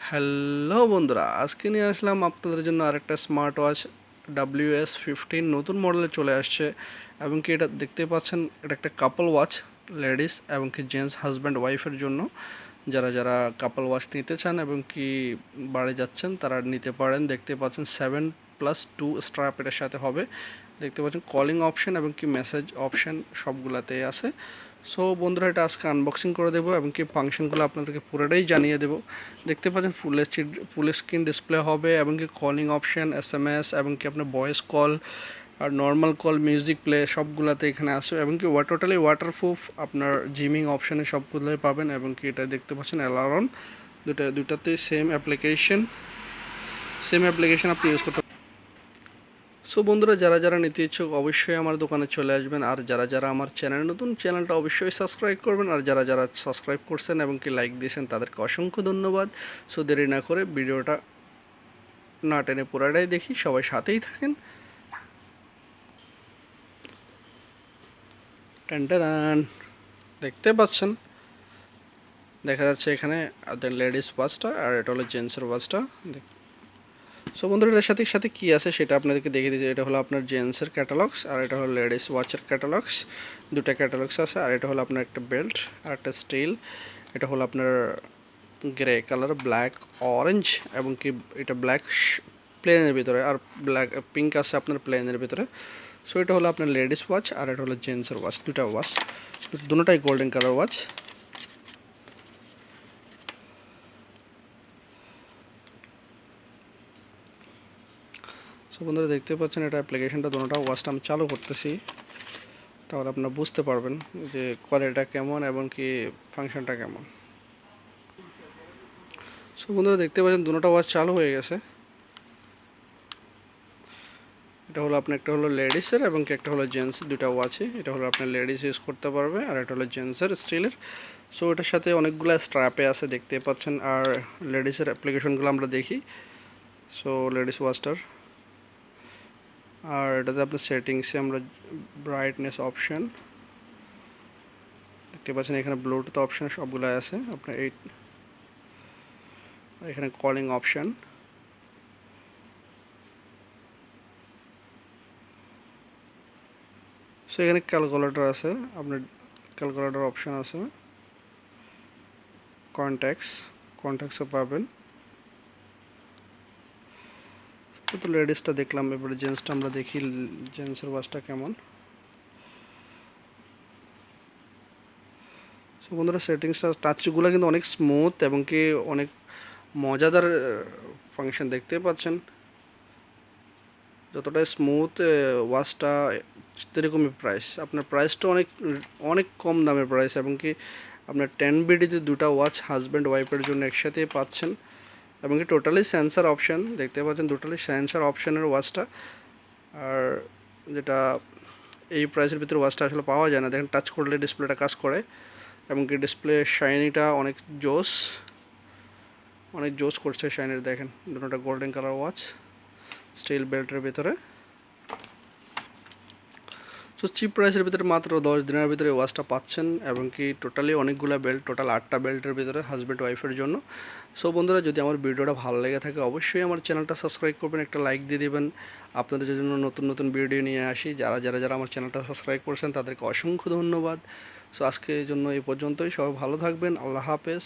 Hello বন্ধুরা, আজকে নিয়ে আসলাম আপনাদের জন্য আরেকটা স্মার্ট ওয়াচ WS15 নতুন মডেলে চলে আসছে। এবং কি এটা দেখতে পাচ্ছেন, এটা একটা কাপল ওয়াচ, লেডিস এবং কি জেন্টস, হাজব্যান্ড ওয়াইফের জন্য। যারা যারা কাপল ওয়াচ নিতে চান এবং কি বাড়ি যাচ্ছেন তারা নিতে পারেন। দেখতে পাচ্ছেন 7+2 স্ট্র্যাপ এটার সাথে হবে। দেখতে পাচ্ছেন কলিং অপশন এবং কি মেসেজ অপশন সবগুলাতেই আছে। সো বন্ধুরা, এটা আজকে আনবক্সিং করে দেবো এবং কি ফাংশনগুলো আপনাদেরকে পুরোটাই জানিয়ে দেবো। দেখতে পাচ্ছেন ফুল স্ক্রিন ডিসপ্লে হবে এবং কি কলিং অপশন, SMS এবং কি আপনার ভয়েস কল আর নর্মাল কল, মিউজিক প্লে সবগুলাতে এখানে আসবে। এবং কি টোটালি ওয়াটারপ্রুফ, আপনার জিমিং অপশানে সবগুলোই পাবেন। এবং কি এটা দেখতে পাচ্ছেন অ্যালারন, দুটাতেই সেম অ্যাপ্লিকেশন আপনি ইউজ করতে। সো বন্ধুরা, যারা যারা নিতে ইচ্ছুক অবশ্যই আমার দোকানে চলে আসবেন। আর যারা যারা আমার নতুন চ্যানেলটা অবশ্যই সাবস্ক্রাইব করবেন। আর যারা যারা সাবস্ক্রাইব করছেন এবং কি লাইক দিয়েছেন তাদেরকে অসংখ্য ধন্যবাদ। সো দেরি না করে ভিডিওটা না টেনে পুরাটাই দেখি, সবাই সাথেই থাকেন। টান দেখতে পাচ্ছেন, দেখা যাচ্ছে এখানে লেডিস ওয়াচটা আর এটা হলো জেন্টসের ওয়াচটা। সো বন্ধুরা, এটার সাথে সাথে কী আছে সেটা আপনাদেরকে দেখিয়ে দিচ্ছি। এটা হলো আপনার জেন্টসের ক্যাটালগস আর এটা হলো লেডিস ওয়াচের ক্যাটালগস। দুটা ক্যাটালগস আছে। আর এটা হলো আপনার একটা বেল্ট আর একটা স্টিল। এটা হলো আপনার গ্রে কালার, ব্ল্যাক, অরেঞ্জ এবং কি এটা ব্ল্যাক প্লেনের ভিতরে, আর ব্ল্যাক পিঙ্ক আছে আপনার প্লেনের ভিতরে। সো এটা হলো আপনার লেডিস ওয়াচ আর এটা হলো জেন্টসের ওয়াচ, দুটা ওয়াচ, দুটোটাই গোল্ডেন কালার ওয়াচ। সো বন্ধুরা, দেখতে পাচ্ছেন এটা অ্যাপ্লিকেশনটা, দুটোটা ওয়াচটা আমি চালু করতেছি, তাহলে আপনারা বুঝতে পারবেন যে কোয়ালিটিটা কেমন এবং কি ফাংশনটা কেমন। সো বন্ধুরা, দেখতে পাচ্ছেন দুটোটা ওয়াচ চালু হয়ে গেছে। এটা হলো আপনার, একটা হলো লেডিসের এবং কি একটা হলো জেন্টস, দুটা ওয়াচই। এটা হলো আপনার লেডিস ইউজ করতে পারবে আর এটা হলো জেন্টসের স্টিলের। সো এটার সাথে অনেকগুলো স্ট্র্যাপে আছে দেখতে পাচ্ছেন। আর লেডিসের অ্যাপ্লিকেশনগুলো আমরা দেখি। সো লেডিস ওয়াচটার, আর এটাতে আপনার সেটিংসে আমরা ব্রাইটনেস অপশন দেখতে পাচ্ছেন, এখানে ব্লুটুথ অপশন সবগুলো আছে আপনার। এখানে কলিং অপশন, সো এখানে ক্যালকুলেটর আছে, আপনার ক্যালকুলেটর অপশন আছে, কন্ট্যাক্টসও পাবেন। তো লেডিসটা দেখলাম, এবারে জেন্টসটা আমরা দেখি, জেন্টসের ওয়াচটা কেমন। সো বন্ধুরা, সেটিংসটা, টাচগুলো কিন্তু অনেক স্মুথ এবং কি অনেক মজাদার ফাংশন দেখতে পাচ্ছেন। যতটা স্মুথ ওয়াচটা সেরকমই প্রাইস, আপনার প্রাইসটা অনেক অনেক কম দামের প্রাইস। এবং কি আপনার 10BDতে দুটা ওয়াচ হাজব্যান্ড ওয়াইফের জন্য একসাথে পাচ্ছেন। এবং কি টোটালি সেন্সার অপশান দেখতে পাচ্ছেন, টোটালি সেন্সার অপশানের ওয়াচটা। আর যেটা এই প্রাইসের ভিতরে ওয়াচটা আসলে পাওয়া যায় না। দেখেন, টাচ করলে ডিসপ্লেটা কাজ করে এবং কি ডিসপ্লে শাইনিটা অনেক জোস করছে শাইনির। দেখেন, দুটোটা গোল্ডেন কালার ওয়াচ, স্টিল বেল্টের ভিতরে। সো চিপ প্রাইসের ভিতরে মাত্র 10 দিনের ভিতরে ওয়াচটা পাচ্ছেন। এবং কি টোটালি অনেকগুলো বেল্ট, টোটাল 8টা বেল্টের ভিতরে হাজব্যান্ড ওয়াইফের জন্য। সো বন্ধুরা, যদি আমার ভিডিওটা ভালো লেগে থাকে অবশ্যই আমার চ্যানেলটা সাবস্ক্রাইব করবেন, একটা লাইক দিয়ে দেবেন। আপনাদের জন্য নতুন নতুন ভিডিও নিয়ে আসি। যারা আমার চ্যানেলটা সাবস্ক্রাইব করছেন তাদেরকে অসংখ্য ধন্যবাদ। সো আজকের জন্য এই পর্যন্তই। সবাই ভালো থাকবেন। আল্লাহ হাফেজ।